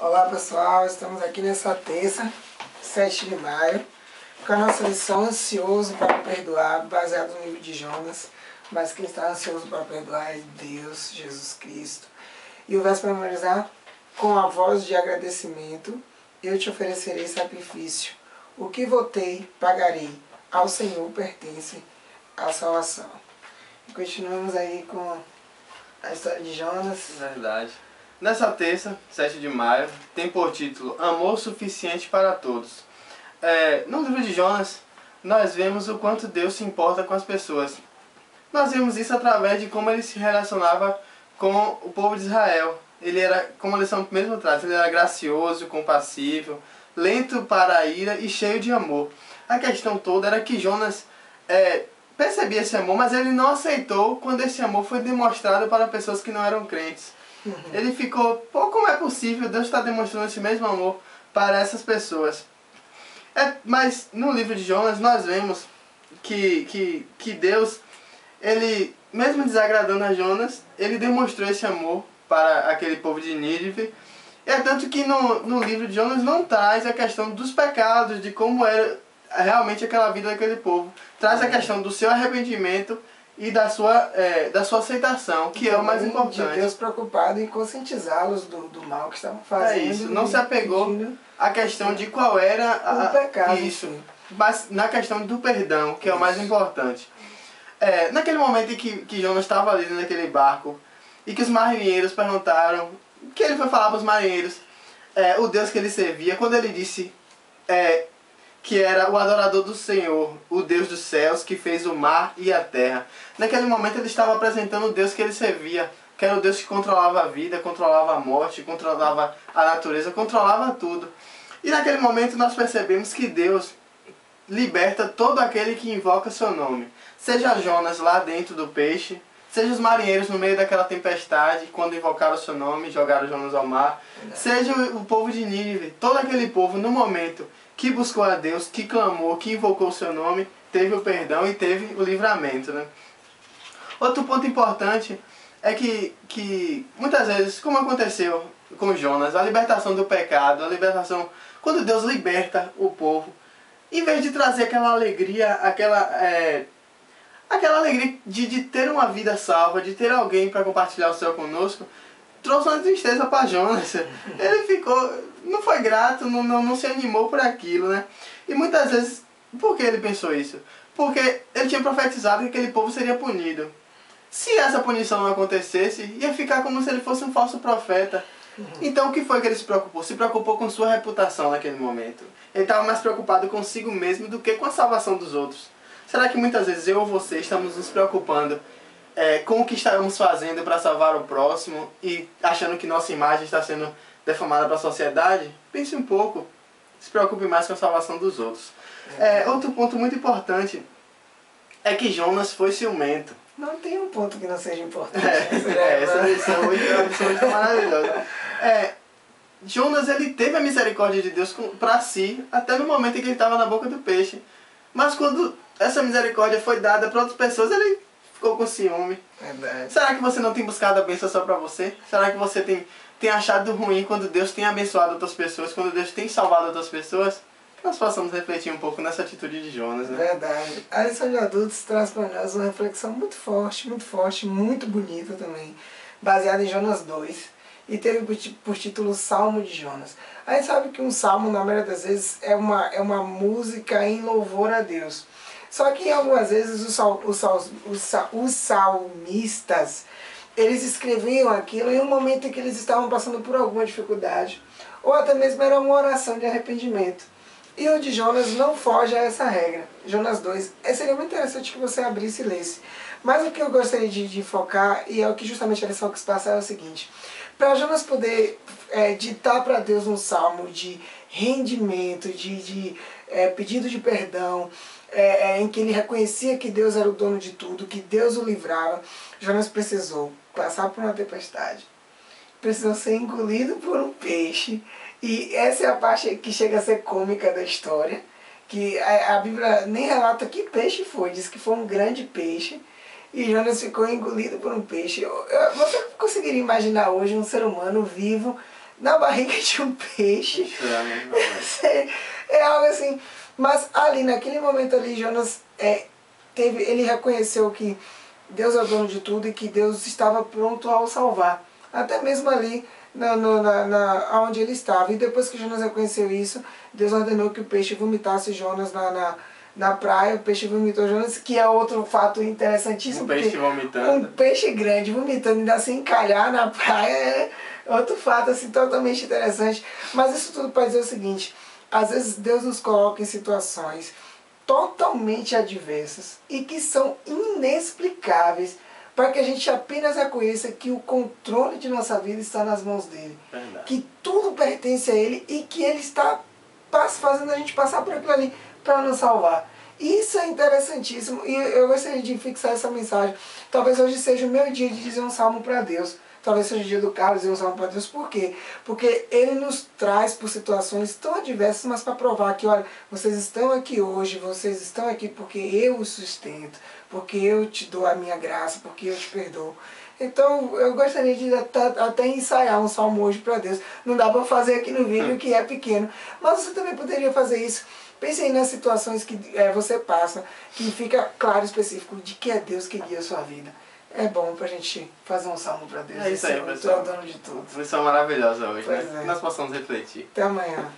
Olá pessoal, estamos aqui nessa terça, 7 de maio, com a nossa lição Ansioso para Perdoar, baseado no livro de Jonas. Mas quem está ansioso para perdoar é Deus, Jesus Cristo. E o verso para memorizar: com a voz de agradecimento, eu te oferecerei sacrifício. O que votei, pagarei. Ao Senhor pertence a salvação. E continuamos aí com a história de Jonas. Verdade. Nessa terça, 7 de maio, tem por título Amor Suficiente para Todos. No livro de Jonas, nós vemos o quanto Deus se importa com as pessoas. Nós vemos isso através de como ele se relacionava com o povo de Israel. Ele era, como a lição mesmo traz, ele era gracioso, compassível, lento para a ira e cheio de amor. A questão toda era que Jonas percebia esse amor, mas ele não aceitou quando esse amor foi demonstrado para pessoas que não eram crentes. Ele ficou, pô, como é possível Deus estar demonstrando esse mesmo amor para essas pessoas? Mas no livro de Jonas nós vemos que Deus, ele, mesmo desagradando a Jonas, ele demonstrou esse amor para aquele povo de Nínive. É tanto que no livro de Jonas não traz a questão dos pecados, de como era realmente aquela vida daquele povo. Traz a questão do seu arrependimento e da sua aceitação, que é o mais importante. De Deus preocupado em conscientizá-los do mal que estavam fazendo. É isso, não se apegou à questão de qual era o pecado. Isso, mas na questão do perdão, que é o mais importante. Naquele momento em que Jonas estava ali naquele barco, e que os marinheiros perguntaram, que ele foi falar para os marinheiros, o Deus que ele servia, quando ele disse que era o adorador do Senhor, o Deus dos céus, que fez o mar e a terra. Naquele momento ele estava apresentando o Deus que ele servia, que era o Deus que controlava a vida, controlava a morte, controlava a natureza, controlava tudo. E naquele momento nós percebemos que Deus liberta todo aquele que invoca seu nome. Seja Jonas lá dentro do peixe, seja os marinheiros no meio daquela tempestade, quando invocaram o seu nome, jogaram Jonas ao mar, seja o povo de Nínive, todo aquele povo no momento que buscou a Deus, que clamou, que invocou o seu nome, teve o perdão e teve o livramento, né? Outro ponto importante é que muitas vezes, como aconteceu com Jonas, a libertação do pecado, a libertação, quando Deus liberta o povo, em vez de trazer aquela alegria, aquela alegria de ter uma vida salva, de ter alguém para compartilhar o céu conosco, trouxe uma tristeza para Jonas. Ele ficou, não foi grato, não se animou por aquilo, né? E muitas vezes, por que ele pensou isso? Porque ele tinha profetizado que aquele povo seria punido. Se essa punição não acontecesse, ia ficar como se ele fosse um falso profeta. Então o que foi que ele se preocupou? Se preocupou com sua reputação naquele momento. Ele estava mais preocupado consigo mesmo do que com a salvação dos outros. Será que muitas vezes eu ou você estamos nos preocupando com o que estamos fazendo para salvar o próximo e achando que nossa imagem está sendo defamada para a sociedade? Pense um pouco. Se preocupe mais com a salvação dos outros. Outro ponto muito importante é que Jonas foi ciumento. Não tem um ponto que não seja importante. Essa lição é muito maravilhosa. Jonas, ele teve a misericórdia de Deus para si, até no momento em que ele estava na boca do peixe. Mas quando essa misericórdia foi dada para outras pessoas, ele ficou com ciúme. Verdade. Será que você não tem buscado a bênção só para você? Será que você tem achado ruim quando Deus tem abençoado outras pessoas, quando Deus tem salvado outras pessoas? Que nós possamos refletir um pouco nessa atitude de Jonas, né? Verdade. A lição de adultos traz para nós uma reflexão muito forte, muito bonita também, baseada em Jonas 2. E teve por título Salmo de Jonas. A gente sabe que um salmo, na maioria das vezes, é uma música em louvor a Deus. Só que algumas vezes os salmistas, eles escreviam aquilo em um momento em que eles estavam passando por alguma dificuldade, ou até mesmo era uma oração de arrependimento. E o de Jonas não foge a essa regra. Jonas 2, seria muito interessante que você abrisse e lesse. Mas o que eu gostaria de focar, e é o que justamente a lição que se passa, é o seguinte: para Jonas poder ditar para Deus um salmo de rendimento, de pedido de perdão, em que ele reconhecia que Deus era o dono de tudo, que Deus o livrava, Jonas precisou passar por uma tempestade, precisou ser engolido por um peixe. E essa é a parte que chega a ser cômica da história, que a Bíblia nem relata que peixe foi, diz que foi um grande peixe, e Jonas ficou engolido por um peixe. Você conseguiria imaginar hoje um ser humano vivo na barriga de um peixe. Estranho, É algo assim. Mas ali, naquele momento ali, Jonas ele reconheceu que Deus é o dono de tudo e que Deus estava pronto a o salvar. Até mesmo ali, onde ele estava. E depois que Jonas reconheceu isso, Deus ordenou que o peixe vomitasse Jonas na praia. O peixe vomitou Jonas, que é outro fato interessantíssimo. Um peixe vomitando. Um peixe grande vomitando e ainda se encalhar na praia é outro fato assim, totalmente interessante. Mas isso tudo para dizer o seguinte: às vezes Deus nos coloca em situações totalmente adversas e que são inexplicáveis, para que a gente apenas reconheça que o controle de nossa vida está nas mãos dele. Verdade. Que tudo pertence a ele e que ele está fazendo a gente passar por aquilo ali para nos salvar. Isso é interessantíssimo e eu gostaria de fixar essa mensagem. Talvez hoje seja o meu dia de dizer um salmo para Deus. Talvez seja o dia do Carlos dizer um salmo para Deus. Por quê? Porque ele nos traz por situações tão adversas, mas para provar que, olha, vocês estão aqui hoje, vocês estão aqui porque eu os sustento, porque eu te dou a minha graça, porque eu te perdoo. Então eu gostaria de até ensaiar um salmo hoje para Deus. Não dá para fazer aqui no vídeo que é pequeno, mas você também poderia fazer isso. Pense aí nas situações que você passa, que fica claro e específico de que é Deus que guia a sua vida. É bom pra gente fazer um salmo pra Deus. É isso aí, pessoal. pessoal. Tu é o dono de tudo. Lição maravilhosa hoje, Pois né? é. Que nós possamos refletir. Até amanhã.